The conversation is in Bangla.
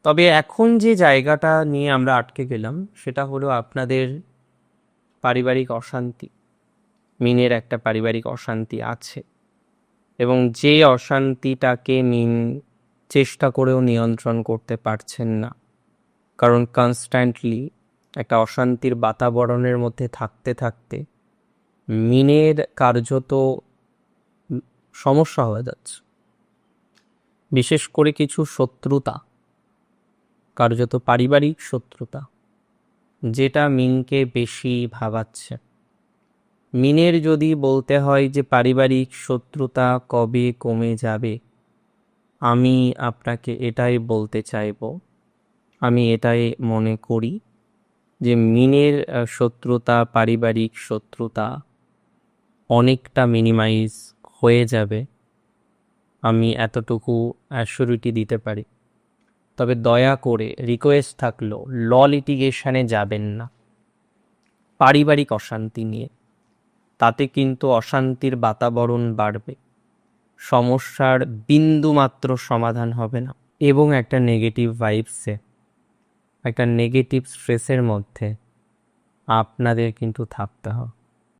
তবে এখন যে জায়গাটা নিয়ে আমরা আটকে গেলাম সেটা হলো আপনাদের পারিবারিক অশান্তি। মিনের একটা পারিবারিক অশান্তি আছে, এবং যে অশান্তিটাকে মিন চেষ্টা করেও নিয়ন্ত্রণ করতে পারছেন না, কারণ কনস্ট্যান্টলি একটা অশান্তির বাতাবরণের মধ্যে থাকতে থাকতে মিনের কার্যত সমস্যা হয়ে যাচ্ছে। বিশেষ করে কিছু শত্রুতা, কার্যত পারিবারিক শত্রুতা, যেটা মিনকে বেশি ভাবাচ্ছে। মিনের যদি বলতে হয় যে পারিবারিক শত্রুতা কবে কমে যাবে, আমি আপনাকে এটাই বলতে চাইব, আমি এটাই মনে করি যে মিনের শত্রুতা, পারিবারিক শত্রুতা অনেকটা মিনিমাইজ হয়ে যাবে, আমি এতটুকু অ্যাসিউরিটি দিতে পারি। তবে দয়া করে রিকোয়েস্ট থাকলো, ল লিটিগেশনে যাবেন না পারিবারিক অশান্তি নিয়ে। তাতে কিন্তু অশান্তির বাতাবরণ বাড়বে, সমস্যার বিন্দুমাত্র সমাধান হবে না, এবং একটা নেগেটিভ ভাইবসে, একটা নেগেটিভ স্ট্রেসের মধ্যে আপনাদের কিন্তু থাকতে হবে।